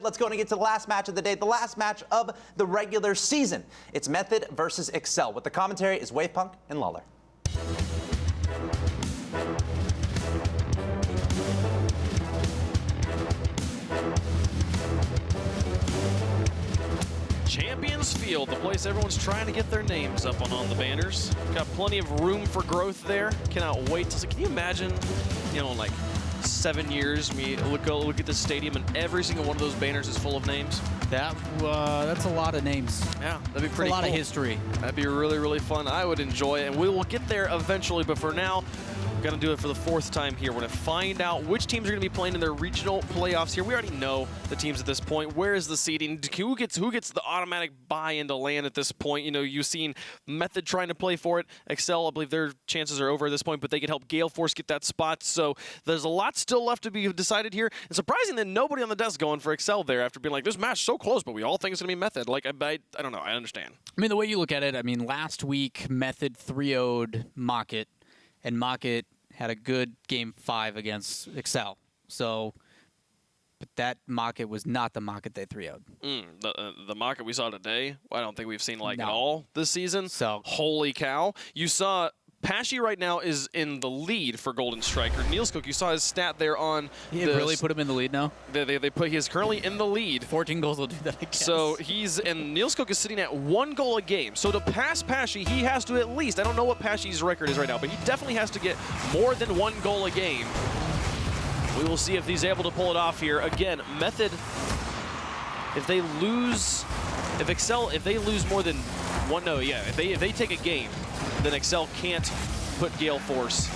Let's go and get to the last match of the day, the last match of the regular season. It's Method versus Excel. With the commentary is Wavepunk and Lawler. Champions Field, the place everyone's trying to get their names up on the banners. Got plenty of room for growth there. Cannot wait to see. Can you imagine, in like 7 years, go look at the stadium and every single one of those banners is full of names? That's a lot of names. Yeah, that'd be pretty cool. A lot of history. That'd be really, really fun. I would enjoy it, and we will get there eventually, but for now, we're going to do it for the 4th time here. We're going to find out which teams are going to be playing in their regional playoffs here. We already know the teams at this point. Where is the seeding? Who gets the automatic buy into land at this point? You've seen Method trying to play for it. Excel, I believe their chances are over at this point, but they could help Gale Force get that spot. So there's a lot still left to be decided here. It's surprising that nobody on the desk going for Excel there after being like, this match so close, but we all think it's going to be Method. Like, I don't know. I understand. I mean, the way you look at it, last week, Method 3-0'd Mocket, and Mocket had a good game 5 against Excel. So, but that Mocket was not the Mocket they 3-0'd. The Mocket we saw today, I don't think we've seen at all this season. So, holy cow. You saw Pashy right now is in the lead for Golden Striker. Nielskook, you saw his stat there on. He really put him in the lead now? He is currently in the lead. 14 goals will do that, I guess. So Nielskook is sitting at 1 goal a game. So to pass Pashy, he has to at least, I don't know what Pashy's record is right now, but he definitely has to get more than 1 goal a game. We will see if he's able to pull it off here. Again, Method, if they lose more than if they take a game, then Excel can't put Gale Force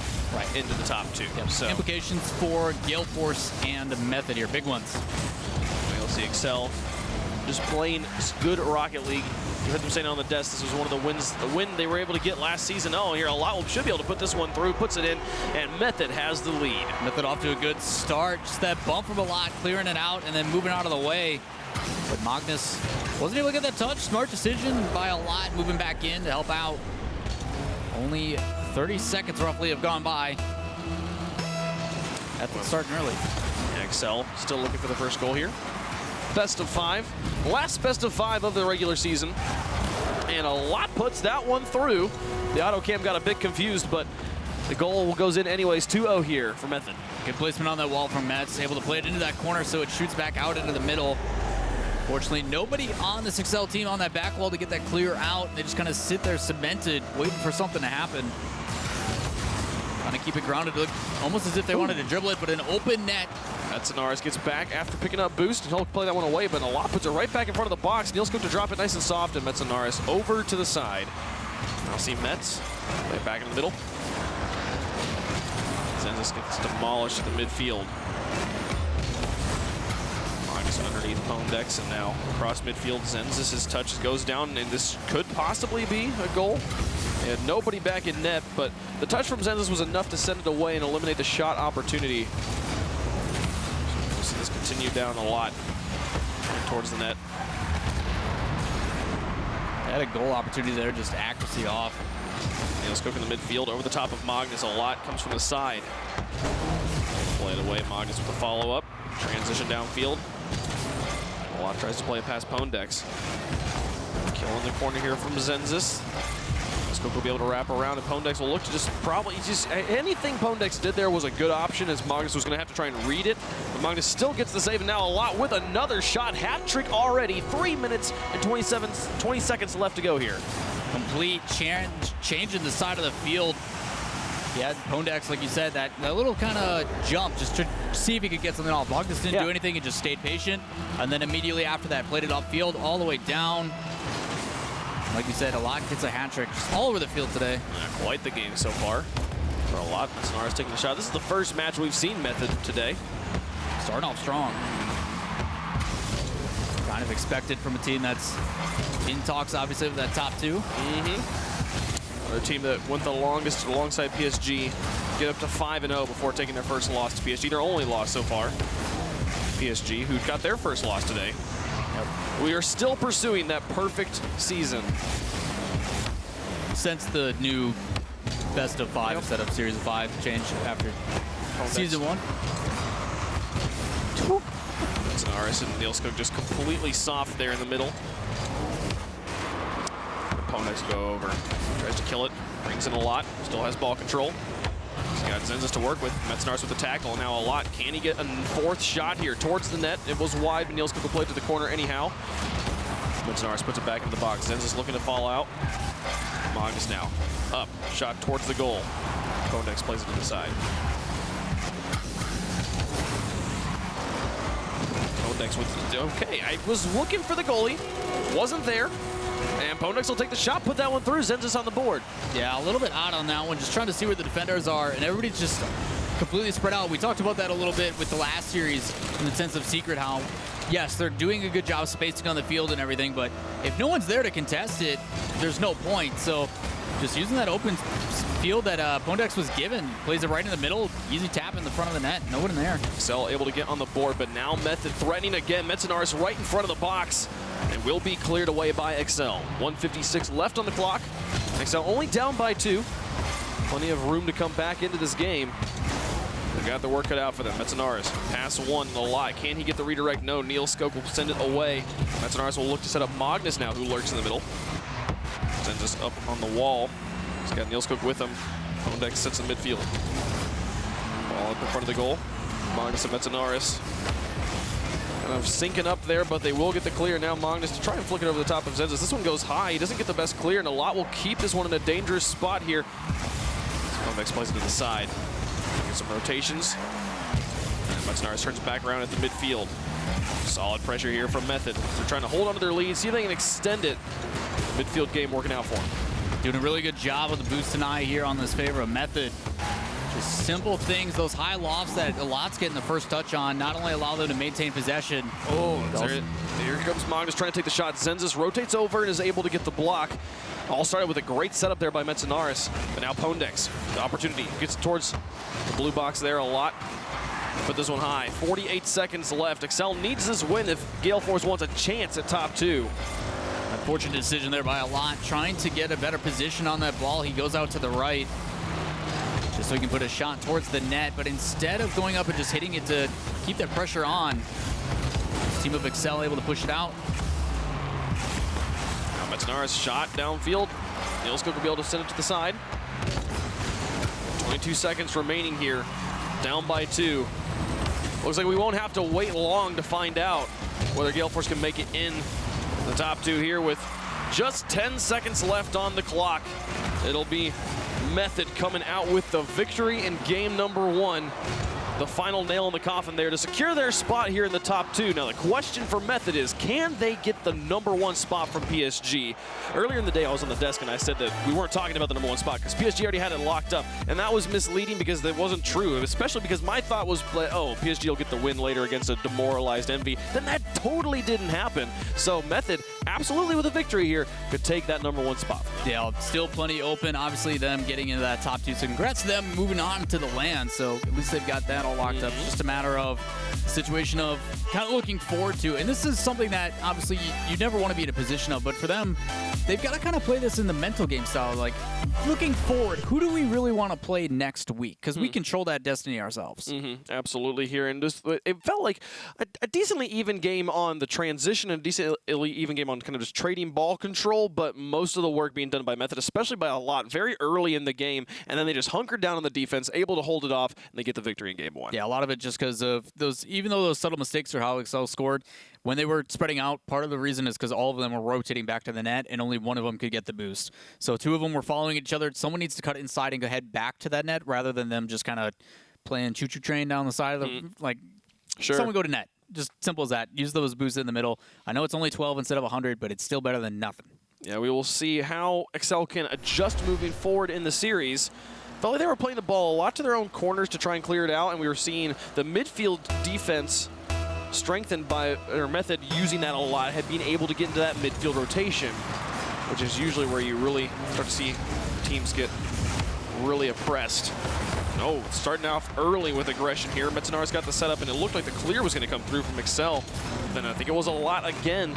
into the top 2. Yep. So implications for Gale Force and Method here, big ones. We'll see Excel just playing good Rocket League. You heard them saying on the desk this was one of the win they were able to get last season. Oh, here should be able to put this one through, puts it in, and Method has the lead. Method off to a good start. Just that bump from a lot, clearing it out, and then moving out of the way. But Magnus wasn't able to get that touch. Smart decision by a lot, moving back in to help out. Only 30 seconds roughly have gone by. That's starting early. Excel still looking for the first goal here. Best of 5. Last best of 5 of the regular season. And a lot puts that one through. The auto cam got a bit confused, but the goal goes in anyways. 2-0 here for Method. Good placement on that wall from Mets. Able to play it into that corner so it shoots back out into the middle. Fortunately, nobody on this Excel team on that back wall to get that clear out. They just kind of sit there cemented, waiting for something to happen. Trying to keep it grounded, almost as if they wanted to dribble it, but an open net. Metzenaris gets back after picking up boost, and he'll play that one away, but a lot puts it right back in front of the box. Nielskook to drop it nice and soft, and Metzenaris over to the side. Now see Metz play it back in the middle. Zenzis gets demolished at the midfield. Underneath Pondex, and now across midfield, Zenzis' touch goes down, and this could possibly be a goal. And nobody back in net, but the touch from Zenzis was enough to send it away and eliminate the shot opportunity. We'll see this continue down a lot towards the net. Had a goal opportunity there, just accuracy off. Nielskook in the midfield over the top of Magnus. A lot comes from the side. Play it away, Magnus with the follow-up. Transition downfield. A lot tries to play it past Pondex. Killing the corner here from Zenzis. Nielskook will be able to wrap around, and Pondex will look to just anything Pondex did there was a good option, as Magnus was going to have to try and read it. But Magnus still gets the save, and now a lot with another shot. Hat trick already. 3 minutes and 20 seconds left to go here. Complete change in the side of the field. He had Pondex, like you said, that little kind of jump just to see if he could get something off. Magnus didn't do anything and just stayed patient. And then immediately after that, played it off field all the way down. Like you said, a lot gets a hat trick all over the field today. Quite the game so far for a lot. Snar's taking the shot. This is the first match we've seen Method today. Starting off strong. Kind of expected from a team that's in talks, obviously, with that top 2. Another team that went the longest alongside PSG, get up to 5-0 before taking their first loss to PSG. Their only loss so far. PSG, who got their first loss today. Yep. We are still pursuing that perfect season. Since the new best of 5 instead of series of 5 change after season 1. Metzenaris and Nielskog just completely soft there in the middle. Ponex go over, tries to kill it, brings in a lot, still has ball control. He's got Zenzis to work with. Metzenaris with the tackle, now a lot. Can he get a fourth shot here towards the net? It was wide, but Nielskog will play to the corner anyhow. Metzenaris puts it back into the box. Zenzis looking to fall out. Magnus now up, shot towards the goal. Ponex plays it to the side. Ponex with, okay, I was looking for the goalie, wasn't there. And Ponex will take the shot, put that one through. Zenzis on the board. Yeah, a little bit odd on that one, just trying to see where the defenders are, and everybody's just completely spread out. We talked about that a little bit with the last series in the sense of Secret, how, yes, they're doing a good job spacing on the field and everything, but if no one's there to contest it, there's no point. So just using that open field that Ponex was given, plays it right in the middle, easy tap in the front of the net, no one in there. Excel able to get on the board, but now Method threatening again. Metzenaris right in front of the box and will be cleared away by Excel. 1:56 left on the clock. Excel only down by 2. Plenty of room to come back into this game. They've got the work cut out for them. Metzenaris, pass one, a lot. Can he get the redirect? No, Nielskog will send it away. Metzenaris will look to set up Magnus now, who lurks in the middle. Sends us up on the wall. He's got Nielskog with him. Ponex sits in midfield. Ball up in front of the goal. Magnus and Metzenaris kind of sinking up there, but they will get the clear. Now Magnus to try and flick it over the top of Zenzis. This one goes high. He doesn't get the best clear, and a lot will keep this one in a dangerous spot here. Ponex plays it to the side. Get some rotations. And Metzenaris turns back around at the midfield. Solid pressure here from Method. They're trying to hold on to their lead, see if they can extend it. Midfield game working out for them. Doing a really good job with the boost tonight here on this favor of Method. Just simple things, those high lofts that Alot's getting the first touch on, not only allow them to maintain possession. Oh, here comes Magnus trying to take the shot. Zenzis rotates over and is able to get the block. All started with a great setup there by Metzenaris, but now Ponex, the opportunity, gets towards the blue box there a lot. Put this one high. 48 seconds left. Excel needs this win if Gale Force wants a chance at top 2. Unfortunate decision there by Alot, trying to get a better position on that ball. He goes out to the right, just so he can put a shot towards the net, but instead of going up and just hitting it to keep that pressure on, this team of Excel able to push it out. Now Metzenaris shot downfield. Nielskog will be able to send it to the side. 22 seconds remaining here. Down by 2. Looks like we won't have to wait long to find out whether Gale Force can make it in the top 2 here with just 10 seconds left on the clock. It'll be Method coming out with the victory in game number 1. The final nail in the coffin there to secure their spot here in the top 2. Now the question for Method is, can they get the #1 spot from PSG? Earlier in the day I was on the desk and I said that we weren't talking about the #1 spot because PSG already had it locked up, and that was misleading because that wasn't true, especially because my thought was, oh, PSG will get the win later against a demoralized Envy. Then that totally didn't happen. So Method, absolutely with a victory here, could take that #1 spot. Yeah, still plenty open. Obviously them getting into that top 2, so congrats to them moving on to the LAN. So at least they've got that all locked up. It's just a matter of the situation of kind of looking forward to. And this is something that obviously you never want to be in a position of, but for them, they've got to kind of play this in the mental game style. Like, looking forward, who do we really want to play next week? Because we control that destiny ourselves. Absolutely here. And just, it felt like a decently even game on the transition and a decently even game on kind of just trading ball control, but most of the work being done by Method, especially by Alot, very early in the game. And then they just hunkered down on the defense, able to hold it off, and they get the victory in game 1. Yeah, a lot of it just because of those, even though those subtle mistakes are how Excel scored, when they were spreading out, part of the reason is because all of them were rotating back to the net and only one of them could get the boost. So 2 of them were following each other. Someone needs to cut inside and go head back to that net rather than them just kind of playing choo-choo train down the side of the, like, someone go to net. Just simple as that. Use those boosts in the middle. I know it's only 12 instead of 100, but it's still better than nothing. Yeah, we will see how Excel can adjust moving forward in the series. Felt like they were playing the ball a lot to their own corners to try and clear it out, and we were seeing the midfield defense strengthened by their Method using that a lot, had been able to get into that midfield rotation, which is usually where you really start to see teams get really oppressed. No, starting off early with aggression here. Metzenaris got the setup, and it looked like the clear was going to come through from Excel. Then I think it was a lot again.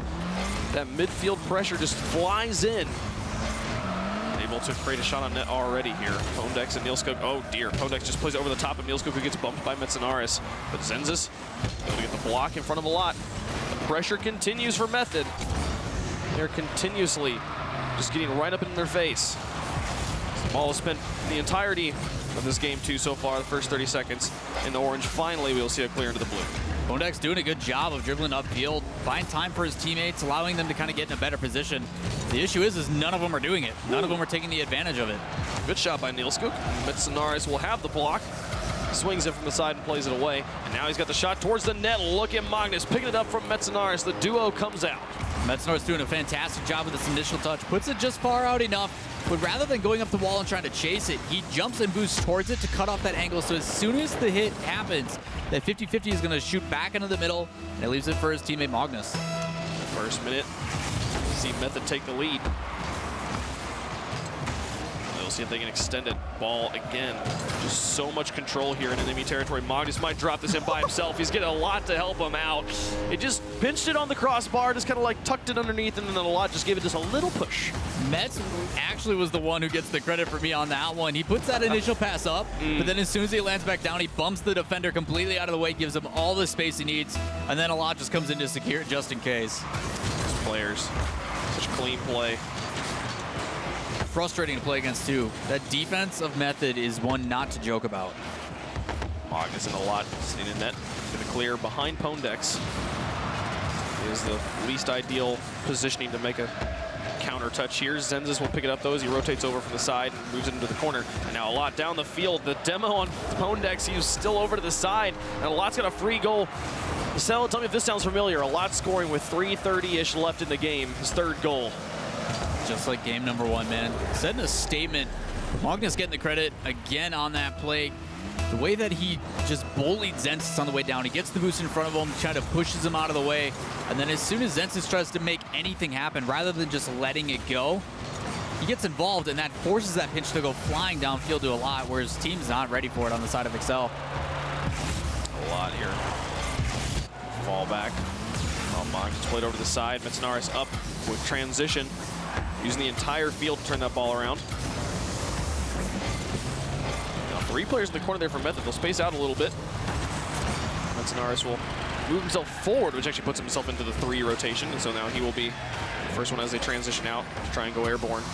That midfield pressure just flies in. Able able to create a shot on net already here. Pondex and Neilskog, oh dear. Pondex just plays it over the top of Neilskog, who gets bumped by Metzenaris. But Zenzis able to get the block in front of a lot. The pressure continues for Method. They're continuously just getting right up in their face. The ball has spent the entirety of this game too so far, the first 30 seconds in the orange. Finally, we'll see a clear into the blue. Pondex doing a good job of dribbling upfield, buying time for his teammates, allowing them to kind of get in a better position. The issue is none of them are doing it. None of them are taking the advantage of it. Good shot by Neilskog. Metzenaris will have the block. Swings it from the side and plays it away. And now he's got the shot towards the net. Look at Magnus picking it up from Metzenaris. The duo comes out. Metzenaris doing a fantastic job with this initial touch. Puts it just far out enough. But rather than going up the wall and trying to chase it, he jumps and boosts towards it to cut off that angle. So as soon as the hit happens, that 50-50 is going to shoot back into the middle, and it leaves it for his teammate Magnus. First minute, see Method take the lead. We'll see if they can extend it. Ball again. Just so much control here in enemy territory. Magnus might drop this in by himself. He's getting a lot to help him out. It just pinched it on the crossbar, just kind of like tucked it underneath, and then a lot just gave it just a little push. Metz actually was the one who gets the credit for me on that one. He puts that initial pass up, but then as soon as he lands back down, he bumps the defender completely out of the way, gives him all the space he needs, and then a lot just comes in to secure it just in case. These players, such clean play. Frustrating to play against too. That defense of Method is one not to joke about. Magnus and a lot sitting in net. Going to clear behind Pondex. Is the least ideal positioning to make a counter touch here. Zenzis will pick it up though as he rotates over from the side and moves it into the corner. And now a lot down the field. The demo on Pondex, he's still over to the side. And a lot's got a free goal. Marcelo, tell me if this sounds familiar. A lot scoring with 3:30-ish left in the game. His third goal. Just like game number one, man. Setting a statement. Magnus getting the credit again on that play. The way that he just bullied Zenzis on the way down. He gets the boost in front of him, kind of pushes him out of the way. And then as soon as Zenzis tries to make anything happen, rather than just letting it go, he gets involved, and that forces that pitch to go flying downfield to a lot, whereas team's not ready for it on the side of Excel. A lot here. Fall back. Magnus played over to the side. Metzenaris up with transition. Using the entire field to turn that ball around. Now 3 players in the corner there for Method. They'll space out a little bit. Metzenaris will move himself forward, which actually puts himself into the 3 rotation. And so now he will be the first one as they transition out to try and go airborne.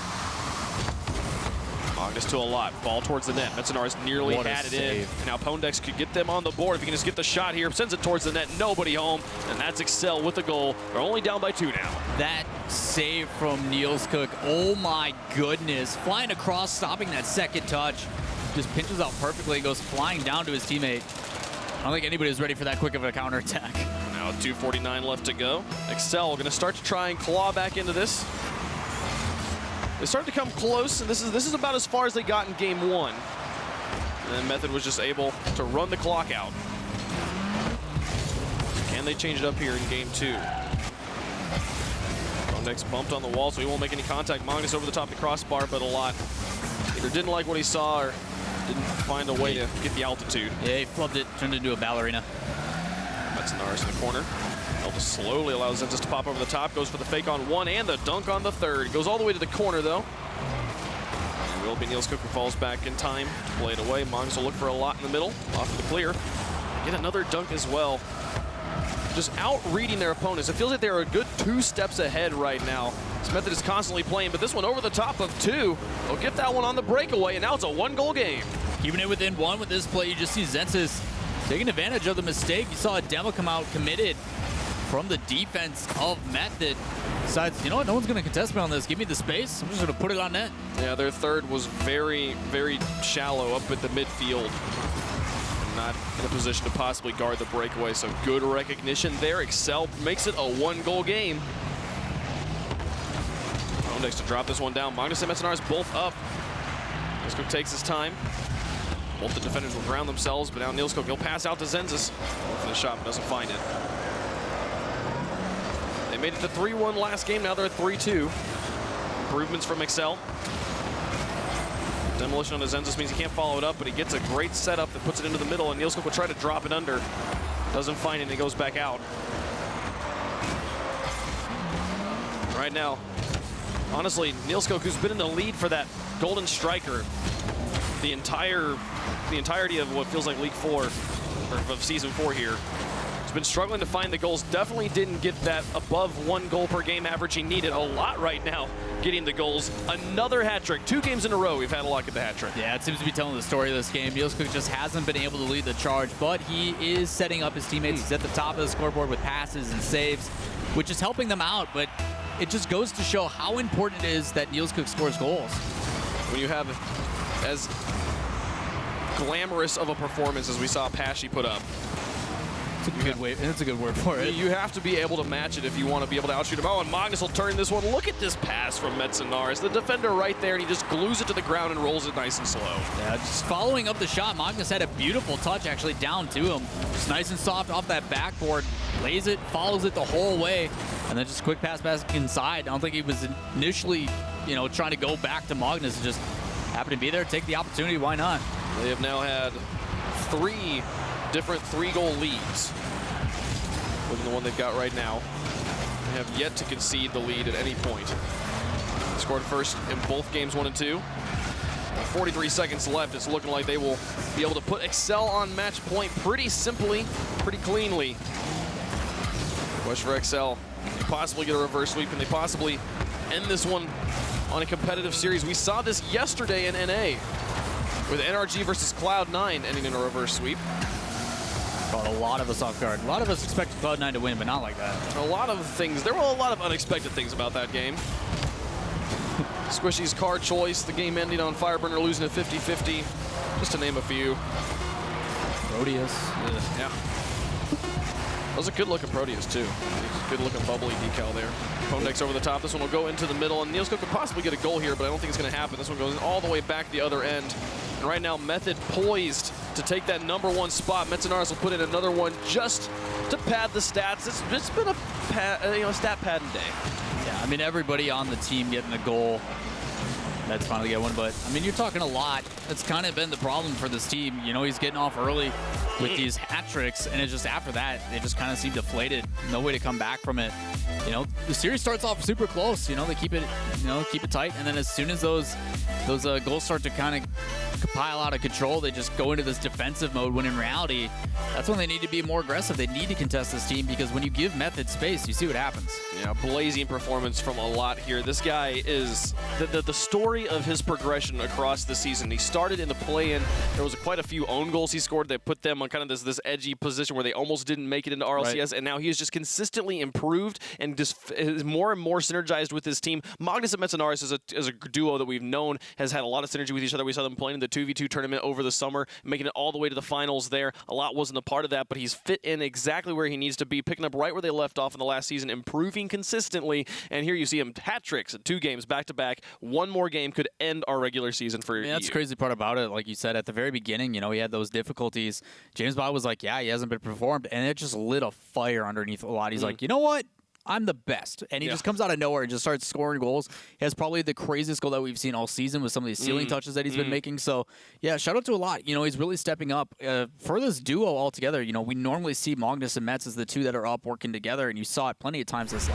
Magnus to a lot. Ball towards the net. Metzenaris nearly had it in. And now Pondex could get them on the board if he can just get the shot here. Sends it towards the net. Nobody home. And that's Excel with the goal. They're only down by 2 now. That save from Neilskog. Oh my goodness. Flying across, stopping that second touch. Just pinches out perfectly, goes flying down to his teammate. I don't think anybody was ready for that quick of a counterattack. Now 2:49 left to go. Excel going to start to try and claw back into this. They started to come close, and this is about as far as they got in game 1. And then Method was just able to run the clock out. Can they change it up here in game 2? Pondex bumped on the wall, so he won't make any contact. Magnus over the top of the crossbar, but a lot either didn't like what he saw or didn't find a way to get the altitude. Yeah, he flubbed it, turned it into a ballerina. Metzenaris in the corner. Elvis slowly allows Zenzis to pop over the top, goes for the fake on 1 and the dunk on the 3rd. Goes all the way to the corner though. It will be Neilskog who falls back in time to play it away. Magnus will look for a lot in the middle, off to the clear. Get another dunk as well. Just out-reading their opponents. It feels like they're a good 2 steps ahead right now. This Method is constantly playing, but this one over the top of 2. They'll get that one on the breakaway, and now it's a 1-goal game. Keeping it within 1 with this play, you just see Zenzis taking advantage of the mistake. You saw a demo come out committed from the defense of Method. Decides, you know what, no one's going to contest me on this. Give me the space. I'm just going to put it on net. Yeah, their 3rd was very, very shallow up at the midfield. Not in a position to possibly guard the breakaway, so good recognition there. Excel makes it a 1-goal game. Pondex to drop this one down. Magnus and Metzenaris both up. Neilskog takes his time. Both the defenders will ground themselves, but now Neilskog, he'll pass out to Zenzis for the shot, but doesn't find it. They made it to 3-1 last game, now they're at 3-2. Improvements from Excel. Demolition on the Zenzis means he can't follow it up, but he gets a great setup that puts it into the middle, and Neilskog will try to drop it under. Doesn't find it, and it goes back out. Right now, honestly, Neilskog, who's been in the lead for that Golden Striker, the entirety of what feels like League 4, or of Season 4 here, has been struggling to find the goals. Definitely didn't get that above 1 goal per game average he needed a lot right now, getting the goals. Another hat trick. 2 games in a row we've had a luck at the hat trick. Yeah, it seems to be telling the story of this game. Niels Cook just hasn't been able to lead the charge, but he is setting up his teammates. He's at the top of the scoreboard with passes and saves, which is helping them out, but it just goes to show how important it is that Niels Cook scores goals. When you have as glamorous of a performance as we saw Pashy put up, It's a good word for it. you have to be able to match it if you want to be able to outshoot him. Oh, and Magnus will turn this one. Look at this pass from Metzenaris. The defender right there, and he just glues it to the ground and rolls it nice and slow. Yeah, just following up the shot, Magnus had a beautiful touch actually down to him. Just nice and soft off that backboard, lays it, follows it the whole way, and then just quick pass inside. I don't think he was initially, trying to go back to Magnus. Just happened to be there, take the opportunity, why not? They have now had 3 different 3-goal leads, than the one they've got right now. They have yet to concede the lead at any point. They scored first in both games 1 and 2. 43 seconds left. It's looking like they will be able to put Excel on match point pretty simply, pretty cleanly. Push for Excel. They possibly get a reverse sweep, and they possibly end this one on a competitive series. We saw this yesterday in NA with NRG versus Cloud9 ending in a reverse sweep. Caught a lot of us off guard. A lot of us expected Cloud9 to win, but not like that. A lot of things. There were a lot of unexpected things about that game. Squishy's card choice, the game ending on Fireburner losing at 50-50, just to name a few. Proteus. Yeah. That was a good-looking Proteus, too. Good-looking bubbly decal there. Pondex over the top. This one will go into the middle, and Niels Cook could possibly get a goal here, but I don't think it's going to happen. This one goes all the way back the other end. And right now, Method poised to take that #1 spot. Metzenaris will put in another one just to pad the stats. It's been a stat padding day. Yeah, I mean, everybody on the team getting a goal. That's finally get one, but I mean, you're talking a lot. That's kind of been the problem for this team. He's getting off early with these hat tricks, and it's just after that, they just kind of seem deflated. No way to come back from it. The series starts off super close. They keep it tight, and then as soon as those goals start to kind of pile out of control, they just go into this defensive mode, when in reality, that's when they need to be more aggressive. They need to contest this team, because when you give Method space, you see what happens. Yeah, blazing performance from a lot here. This guy is the story of his progression across the season. He started in the play-in. There was quite a few own goals he scored that put them on kind of this edgy position where they almost didn't make it into RLCS, right. And now he has just consistently improved and just is more and more synergized with his team. Magnus and Metzenaris is a duo that we've known has had a lot of synergy with each other. We saw them playing in the 2v2 tournament over the summer, making it all the way to the finals there. A lot wasn't a part of that, but he's fit in exactly where he needs to be, picking up right where they left off in the last season, improving consistently, and here you see him hat tricks at 2 games back-to-back. One more game could end our regular season for you. That's the crazy part about it. Like you said, at the very beginning, he had those difficulties. James Bond was like, yeah, he hasn't been performed, and it just lit a fire underneath a lot. He's like, you know what? I'm the best. And he just comes out of nowhere and just starts scoring goals. He has probably the craziest goal that we've seen all season with some of these ceiling touches that he's been making. So, yeah, shout out to a lot. He's really stepping up. For this duo altogether, we normally see Magnus and Metz as the two that are up working together, and you saw it plenty of times this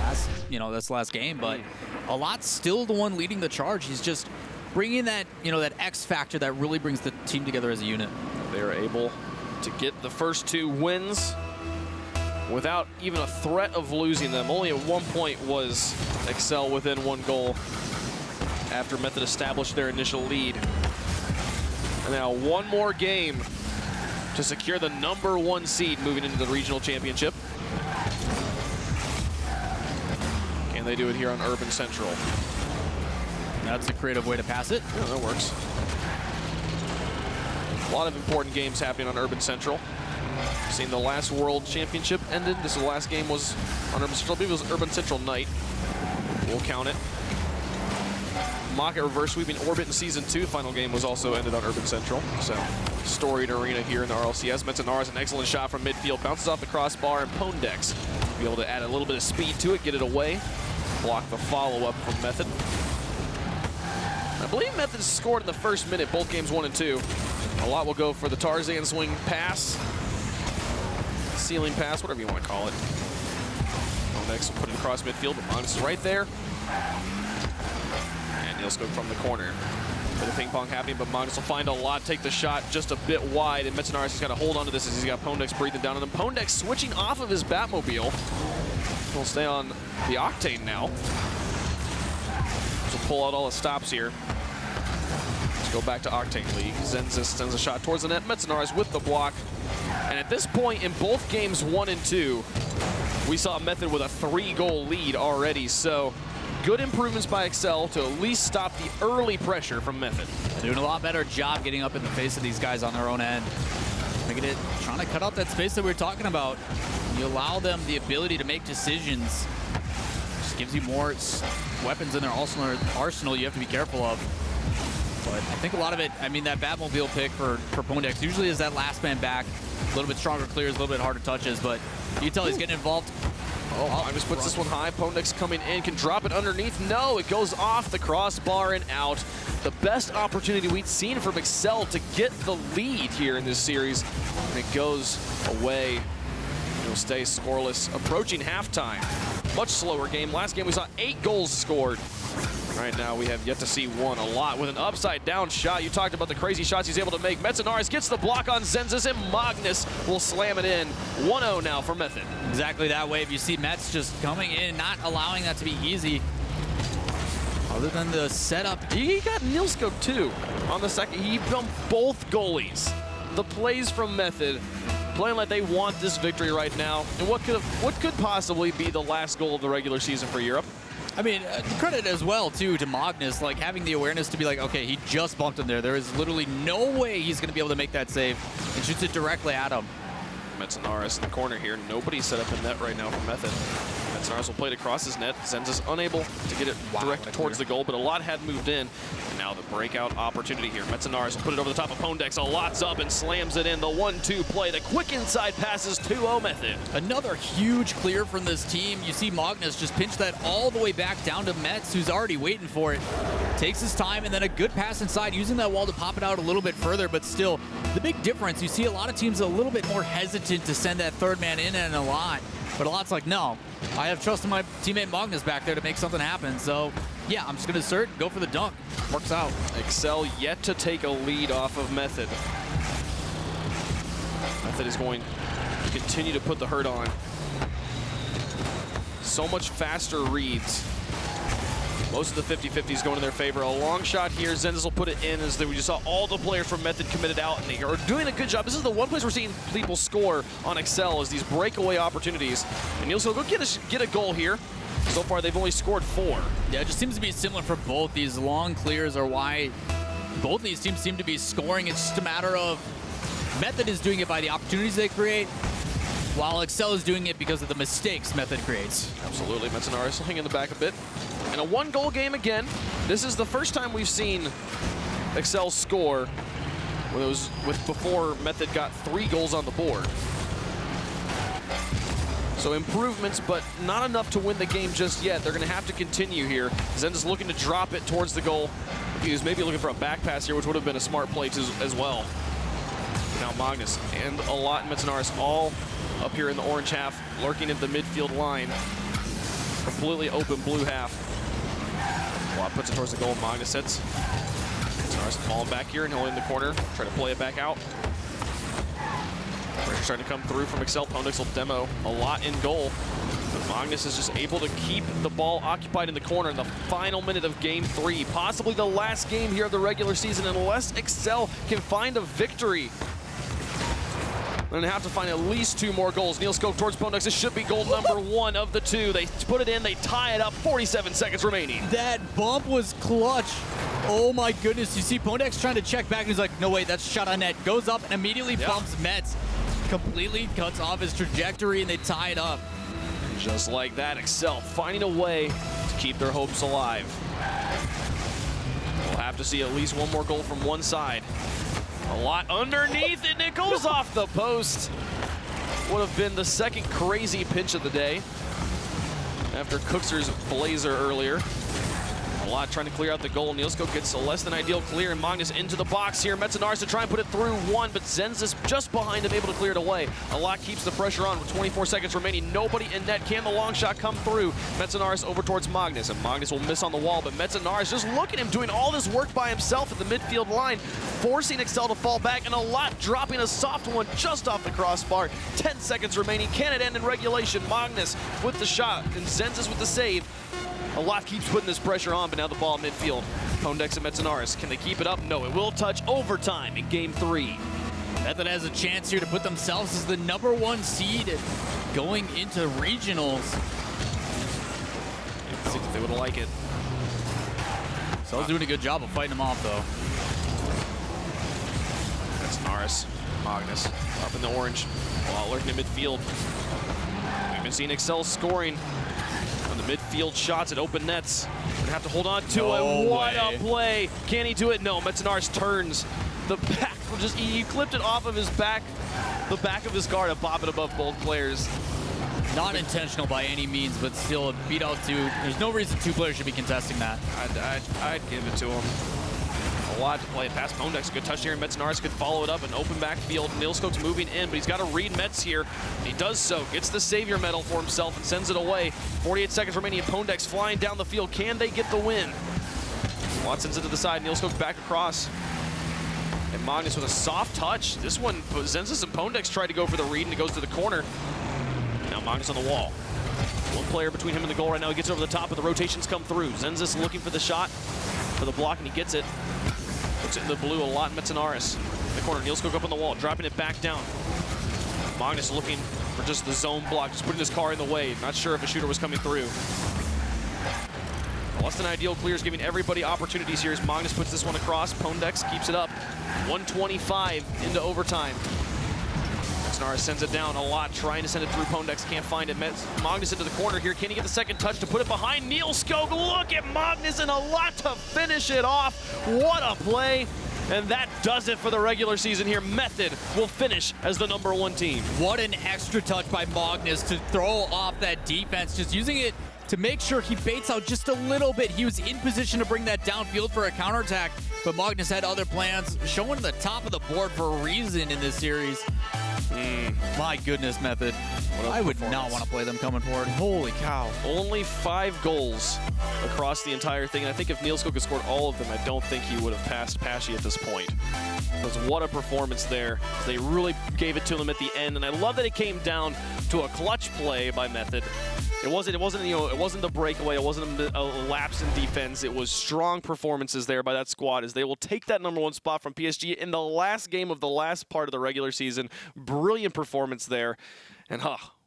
last game. But a lot's still the one leading the charge. He's just bringing that, that X factor that really brings the team together as a unit. They are able to get the first 2 wins without even a threat of losing them. Only at one point was Excel within 1 goal after Method established their initial lead. And now one more game to secure the #1 seed moving into the regional championship. Can they do it here on Urban Central? That's a creative way to pass it. Yeah, that works. A lot of important games happening on Urban Central. Seen the last World Championship ended. This is the last game was on Urban Central. I believe it was Urban Central night. We'll count it. Maka reverse sweeping Orbit in Season 2. Final game was also ended on Urban Central. So, storied arena here in the RLCS. Metzenaris, an excellent shot from midfield. Bounces off the crossbar, and Pondex be able to add a little bit of speed to it, get it away. Block the follow-up from Method. I believe Method scored in the first minute, both games 1 and 2. A lot will go for the Tarzan swing pass. Ceiling pass, whatever you want to call it. Pondex will put it across midfield, but Magnus is right there. And Niels Cook from the corner. The ping pong happening, but Magnus will find a lot, take the shot just a bit wide, and Metzenaris has got to hold on to this as he's got Pondex breathing down on him. Pondex switching off of his Batmobile. He'll stay on the Octane now. So pull out all the stops here. Let's go back to Octane League. Zenzis sends a shot towards the net. Metzenaris with the block. And at this point in both games 1 and 2, we saw Method with a 3-goal lead already. So good improvements by Excel to at least stop the early pressure from Method. Doing a lot better job getting up in the face of these guys on their own end. Trying to cut out that space that we were talking about. You allow them the ability to make decisions. Just gives you more weapons in their arsenal you have to be careful of. But I think a lot of it, I mean, that Batmobile pick for Pondex usually is that last man back. A little bit stronger clears, a little bit harder touches, but you can tell he's getting involved. Oh, Magnus puts this one high. Pondex coming in, can drop it underneath. No, it goes off the crossbar and out. The best opportunity we'd seen from Excel to get the lead here in this series. And it goes away. It'll stay scoreless. Approaching halftime. Much slower game. Last game we saw 8 goals scored. Right now we have yet to see one. A lot with an upside down shot. You talked about the crazy shots he's able to make. Metzenaris gets the block on Zenzis, and Magnus will slam it in. 1-0 now for Method. Exactly that way. If you see Metz just coming in, not allowing that to be easy. Other than the setup. He got Nilskog too on the second. He bumped both goalies. The plays from Method playing like they want this victory right now. And what could possibly be the last goal of the regular season for Europe? I mean, credit as well, too, to Magnus, like having the awareness to be like, okay, he just bumped him there. There is literally no way he's going to be able to make that save, and shoots it directly at him. Metzenaris in the corner here. Nobody set up in net right now for Method. Metzenaris will play it across his net. Zenzis unable to get it directed towards the goal, but a lot had moved in. And now the breakout opportunity here. Metzenaris will put it over the top of Pondex. A lot's up and slams it in. The 1-2 play. The quick inside passes 2-0 Method. Another huge clear from this team. You see Magnus just pinch that all the way back down to Metz, who's already waiting for it. Takes his time, and then a good pass inside, using that wall to pop it out a little bit further, but still, the big difference, you see a lot of teams a little bit more hesitant to send that third man in and a lot. But a lot's like, no, I have trust in my teammate Magnus back there to make something happen. So, yeah, I'm just going to assert, go for the dunk. Works out. Excel yet to take a lead off of Method. Method is going to continue to put the hurt on. So much faster reads. Most of the 50-50s going in their favor. A long shot here. Zenzis will put it in as we just saw all the players from Method committed out, and they are doing a good job. This is the one place we're seeing people score on Excel is these breakaway opportunities. And Niels will go get a goal here. So far, they've only scored 4. Yeah, it just seems to be similar for both. These long clears are why both these teams seem to be scoring. It's just a matter of Method is doing it by the opportunities they create, while Excel is doing it because of the mistakes Method creates. Absolutely. Metzenaris will hang in the back a bit. And a 1-goal game again. This is the first time we've seen Excel score before Method got 3 goals on the board. So improvements, but not enough to win the game just yet. They're going to have to continue here. Zen's looking to drop it towards the goal. He was maybe looking for a back pass here, which would have been a smart play as well. Now Magnus and a lot in Metzenaris all up here in the orange half, lurking at the midfield line. Completely open blue half. Watt puts it towards the goal. Magnus sits. Metzenaris falling back here and he'll in the corner. Try to play it back out. Pressure starting to come through from Excel. Pondex will demo a lot in goal. But Magnus is just able to keep the ball occupied in the corner in the final minute of Game 3. Possibly the last game here of the regular season unless Excel can find a victory. They're going to have to find at least 2 more goals. Niels Koch towards Pondex. This should be goal number 1 of the 2. They put it in. They tie it up. 47 seconds remaining. That bump was clutch. Oh, my goodness. You see Pondex trying to check back, and he's like, no, wait, that's shot on net. Goes up and immediately bumps Metz. Completely cuts off his trajectory, and they tie it up. Just like that, Excel finding a way to keep their hopes alive. We'll have to see at least 1 more goal from one side. A lot underneath, and it goes off the post. Would have been the second crazy pinch of the day after Cookser's blazer earlier. A lot trying to clear out the goal. Nielsko gets a less than ideal clear, and Magnus into the box here. Metzenars to try and put it through one, but Zenzis just behind him, able to clear it away. A lot keeps the pressure on with 24 seconds remaining. Nobody in net. Can the long shot come through? Metzenars over towards Magnus, and Magnus will miss on the wall, but Metzenars, just look at him doing all this work by himself at the midfield line, forcing Excel to fall back, and a lot dropping a soft one just off the crossbar. 10 seconds remaining. Can it end in regulation? Magnus with the shot, and Zenzis with the save. A lot keeps putting this pressure on, but now the ball in midfield. Pondex and Metzenaris, can they keep it up? No, it will touch overtime in game 3. Method has a chance here to put themselves as the #1 seed going into regionals. Let's see if they would like it. Cell's doing a good job of fighting them off, though. Metzenaris, Magnus up in the orange, while lurking in midfield. We've been seeing Excel scoring on the midfield shots at open nets. We're gonna have to hold on to it. What a play! Can he do it? No. Metzenaris turns the back. He clipped it off of his back, the back of his guard, and bob it above both players. Not intentional by any means, but still a beat out two. There's no reason 2 players should be contesting that. I'd give it to him. A lot to play past Pondex. Good touch here, and Metzenaris could follow it up. An open backfield. Nilsko's moving in, but he's got to read Metz here. He does so. Gets the savior medal for himself and sends it away. 48 seconds remaining, and Pondex flying down the field. Can they get the win? Watson's into the side. Nilsko back across. And Magnus with a soft touch. This one, Zenzis and Pondex tried to go for the read, and it goes to the corner. Now Magnus on the wall. One player between him and the goal right now. He gets over the top, but the rotations come through. Zenzis looking for the shot, for the block, and he gets it. Puts it in the blue a lot. Metzenaris in the corner. Nielsko up on the wall, dropping it back down. Magnus looking for just the zone block, just putting his car in the way. Not sure if a shooter was coming through. Less than ideal clears, giving everybody opportunities here as Magnus puts this one across. Pondex keeps it up. 125 into overtime. Metzenaris sends it down a lot, trying to send it through. Pondex can't find it. Magnus into the corner here. Can he get the second touch to put it behind Nielsko? Look at Magnus and a lot to finish it off. What a play. And that does it for the regular season here. Method will finish as the #1 team. What an extra touch by Magnus to throw off that defense, just using it to make sure he baits out just a little bit. He was in position to bring that downfield for a counterattack, but Magnus had other plans, showing the top of the board for a reason in this series. My goodness, Method. I would not want to play them coming forward. Holy cow. Only 5 goals across the entire thing. And I think if Nielsko could scored all of them, I don't think he would have passed Pesci at this point. Because what a performance there. They really gave it to him at the end. And I love that it came down to a clutch play by Method. It wasn't the breakaway. It wasn't a lapse in defense. It was strong performances there by that squad as they will take that #1 spot from PSG in the last game of the last part of the regular season. Brilliant performance there. And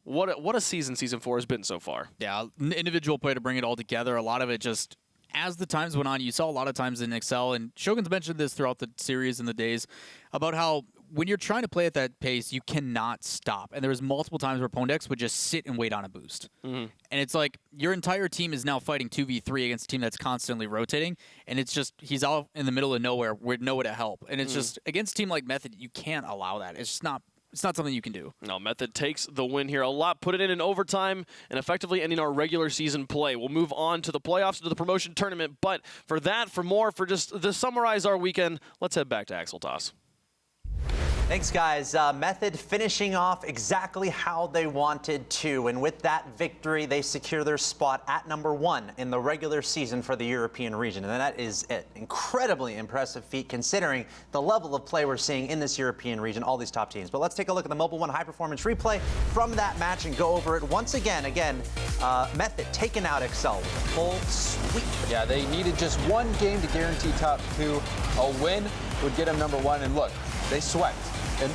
what a season 4 has been so far. Yeah, individual play to bring it all together. A lot of it just, as the times went on, you saw a lot of times in Excel, and Shogun's mentioned this throughout the series and the days, about how when you're trying to play at that pace, you cannot stop. And there was multiple times where Pondex would just sit and wait on a boost. And it's like your entire team is now fighting 2v3 against a team that's constantly rotating. And it's just, he's out in the middle of nowhere with nowhere to help. And it's just, against a team like Method, you can't allow that. It's just not. It's not something you can do. No, Method takes the win here. A lot put it in overtime and effectively ending our regular season play. We'll move on to the playoffs, to the promotion tournament. But for that, for more, for just to summarize our weekend, let's head back to Axel Toss. Thanks, guys. Method finishing off exactly how they wanted to. And with that victory, they secure their spot at #1 in the regular season for the European region. And that is an incredibly impressive feat considering the level of play we're seeing in this European region, all these top teams. But let's take a look at the Mobile One High Performance replay from that match and go over it once again. Method taking out Excel with a full sweep. Yeah, they needed just 1 game to guarantee top 2. A win would get them #1. And look, they swept. And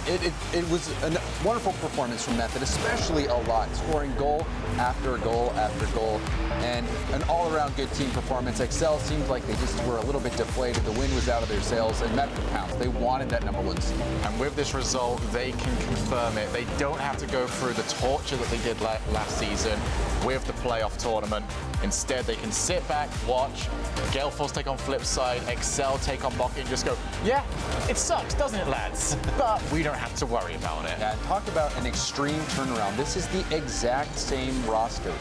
it was a wonderful performance from Method, especially a lot, scoring goal after goal after goal, and an all-around good team performance. Excel seemed like they just were a little bit deflated. The wind was out of their sails, and Method pounced. They wanted that #1 seed. And with this result, they can confirm it. They don't have to go through the torture that they did last season with the playoff tournament. Instead, they can sit back, watch, Gale Force take on Flipside, Excel take on Mocky, and just go, yeah, it sucks, doesn't it, lads? But we don't have to worry about it. Yeah, and talk about an extreme turnaround. This is the exact same roster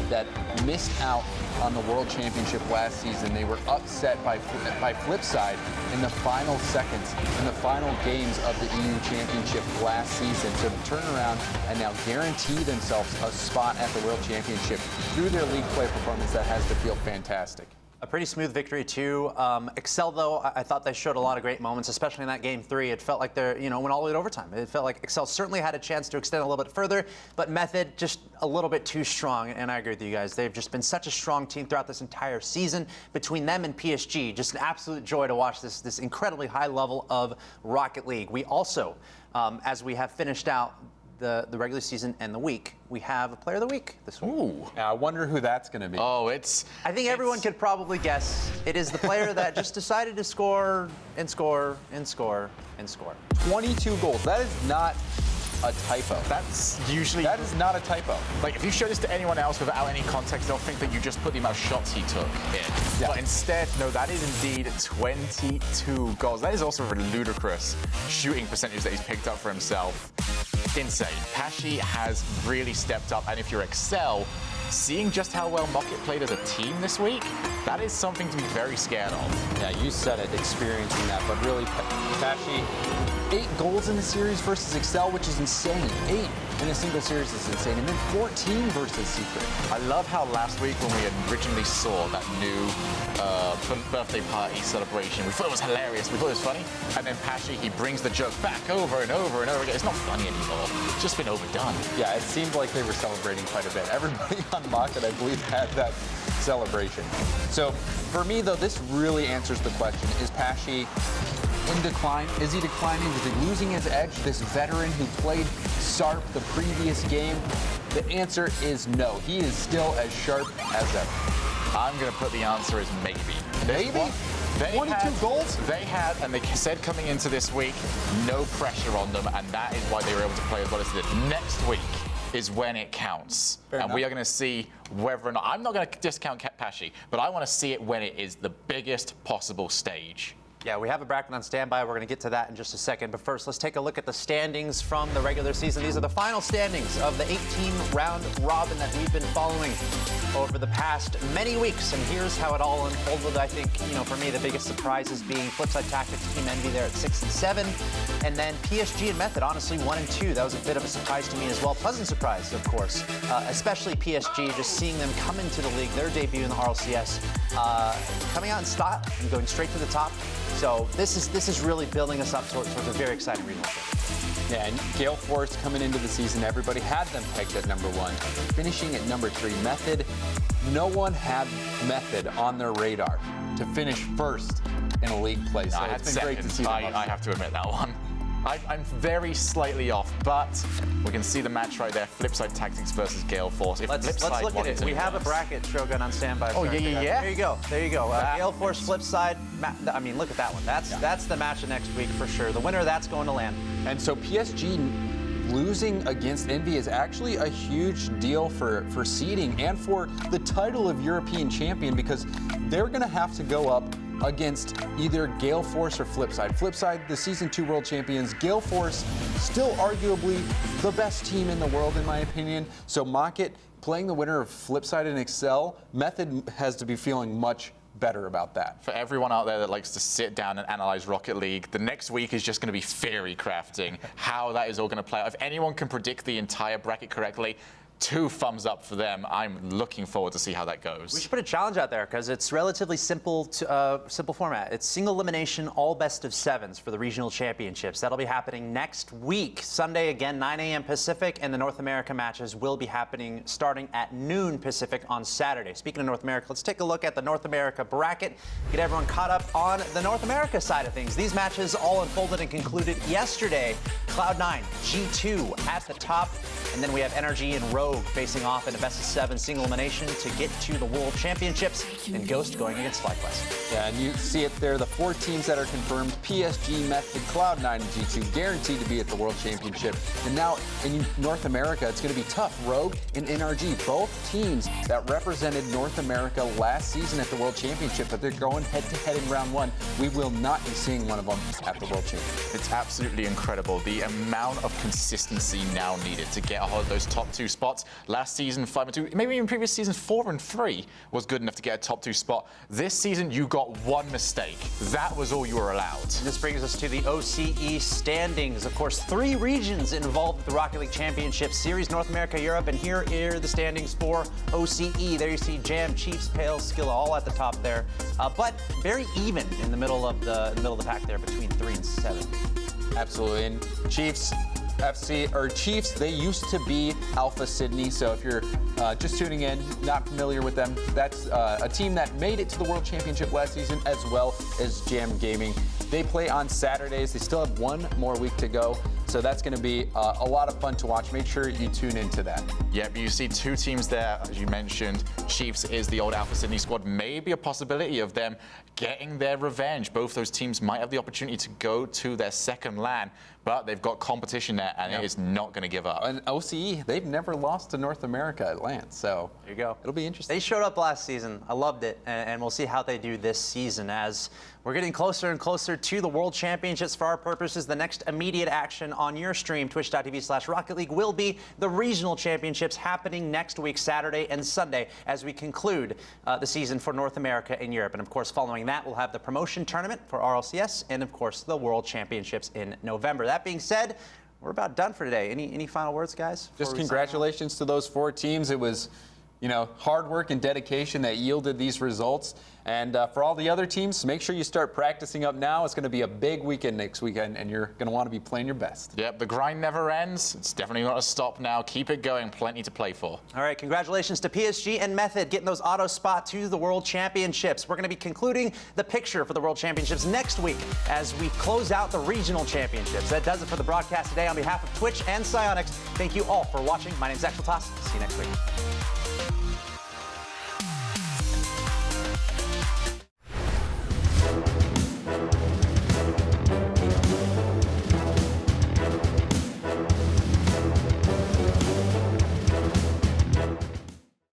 that missed out on the World Championship last season. They were upset by Flipside in the final seconds, in the final games of the EU Championship last season. So to turn around and now guarantee themselves a spot at the World Championship through their league play performance, that has to feel fantastic. A pretty smooth victory, too. Excel, though, I thought they showed a lot of great moments, especially in that Game 3. It felt like they're, went all the way to overtime. It felt like Excel certainly had a chance to extend a little bit further, but Method just a little bit too strong, and I agree with you guys. They've just been such a strong team throughout this entire season. Between them and PSG, just an absolute joy to watch this incredibly high level of Rocket League. We also, as we have finished out the regular season and the week, we have a player of the week this week. Ooh. Now, I wonder who that's going to be. Oh, I think everyone could probably guess. It is the player that just decided to score and score and score and score. 22 goals. That is not a typo. That is not a typo. Like, if you show this to anyone else without any context, they'll think that you just put the amount of shots he took in. Yeah. But instead, no, that is indeed 22 goals. That is also a ludicrous shooting percentage that he's picked up for himself. Insane. Pashi has really stepped up, and if you're Excel, seeing just how well Mocket played as a team this week, that is something to be very scared of. Yeah, you said it, experiencing that, but really, Pashi, 8 goals in the series versus Excel, which is insane. 8 in a single series is insane, and then 14 versus Secret. I love how last week when we originally saw that new birthday party celebration, we thought it was hilarious, we thought it was funny, and then Pashi, he brings the joke back over and over and over again. It's not funny anymore, it's just been overdone. Yeah, it seemed like they were celebrating quite a bit. Everybody on Mocket, I believe, had that celebration. So for me, though, this really answers the question, is Pashi in decline? Is he declining? Is he losing his edge? This veteran who played Sarp the previous game? The answer is no. He is still as sharp as ever. I'm going to put the answer as maybe. Maybe? 22 goals? They had, and they said coming into this week, no pressure on them, and that is why they were able to play as well as they did. Next week is when it counts. Fair enough. We are going to see whether or not, I'm not going to discount Pashi, but I want to see it when it is the biggest possible stage. Yeah, we have a bracket on standby. We're going to get to that in just a second. But first, let's take a look at the standings from the regular season. These are the final standings of the 18-round robin that we've been following over the past many weeks. And here's how it all unfolded. I think, for me, the biggest surprises being Flipside Tactics, Team Envy there at 6 and 7. And then PSG and Method, honestly, 1 and 2. That was a bit of a surprise to me as well. Pleasant surprise, of course. Especially PSG, just seeing them come into the league, their debut in the RLCS, coming out in style and going straight to the top. So this is really building us up towards a very exciting regional championship. Yeah, and Gale Force coming into the season, everybody had them pegged at number 1. Finishing at number 3, Method, no one had Method on their radar to finish first in a league play. So it's been great to see them. I have to admit that one. I'm very slightly off, but we can see the match right there. Flipside Tactics versus Gale Force. If Let's Flipside look at it. We have a bracket, Shogun, on standby. Oh, yeah. There you go. Gale Force, Flipside. I mean, look at that one. That's the match of next week for sure. The winner of that's going to land. And so PSG losing against Envy is actually a huge deal for seeding and for the title of European champion, because they're going to have to go up against either Gale Force or Flipside. Flipside, the Season 2 world champions. Gale Force, still arguably the best team in the world, in my opinion. So Mocket playing the winner of Flipside and Excel, Method has to be feeling much better about that. For everyone out there that likes to sit down and analyze Rocket League, the next week is just going to be theory crafting, how that is all going to play out. If anyone can predict the entire bracket correctly, 2 thumbs up for them. I'm looking forward to see how that goes. We should put a challenge out there because it's relatively simple format. It's single elimination, all best of 7s for the regional championships. That'll be happening next week, Sunday again, 9 a.m. Pacific, and the North America matches will be happening starting at noon Pacific on Saturday. Speaking of North America, let's take a look at the North America bracket, get everyone caught up on the North America side of things. These matches all unfolded and concluded yesterday. Cloud9, G2 at the top, and then we have Energy and Rogue Rogue facing off in a best-of-7 single elimination to get to the World Championships, and Ghost going against FlyQuest. Yeah, and you see it there, the 4 teams that are confirmed, PSG, Method, Cloud9, and G2, guaranteed to be at the World Championship. And now in North America, it's going to be tough. Rogue and NRG, both teams that represented North America last season at the World Championship, but they're going head-to-head in round 1. We will not be seeing one of them at the World Championship. It's absolutely incredible, the amount of consistency now needed to get a hold of those top 2 spots. Last season, 5-2, maybe even previous season, 4-3 was good enough to get a top 2 spot. This season, you got one mistake. That was all you were allowed. And this brings us to the OCE standings. Of course, 3 regions involved with the Rocket League Championship Series, North America, Europe, and here are the standings for OCE. There you see Jam, Chiefs, Pale, Skilla all at the top there, but very even in the middle of the pack there between 3 and 7. Absolutely, and Chiefs Chiefs, they used to be Alpha Sydney, so if you're just tuning in, not familiar with them, that's a team that made it to the World Championship last season, as well as Jam Gaming. They play on Saturdays. They still have 1 more week to go, so that's going to be a lot of fun to watch. Make sure you tune into that. Yep, you see 2 teams there, as you mentioned. Chiefs is the old Alpha Sydney squad. Maybe a possibility of them getting their revenge. Both those teams might have the opportunity to go to their second LAN, but they've got competition there, and it is not going to give up. And OCE, they've never lost to North America at LAN, so there you go. It'll be interesting. They showed up last season. I loved it, and we'll see how they do this season as we're getting closer and closer to the World Championships for our purposes. The next immediate action on your stream, twitch.tv/Rocket League, will be the regional championships happening next week, Saturday and Sunday, as we conclude the season for North America and Europe. And of course, following that, we'll have the promotion tournament for RLCS and of course the World Championships in November. That being said, we're about done for today. Any final words, guys? Just congratulations to those 4 teams. It was, hard work and dedication that yielded these results. And for all the other teams, make sure you start practicing up now. It's going to be a big weekend next weekend, and you're going to want to be playing your best. Yep, the grind never ends. It's definitely not a stop now. Keep it going. Plenty to play for. All right, congratulations to PSG and Method getting those auto spot to the World Championships. We're going to be concluding the picture for the World Championships next week as we close out the regional championships. That does it for the broadcast today. On behalf of Twitch and Psyonix, thank you all for watching. My name's Axel Toss. See you next week.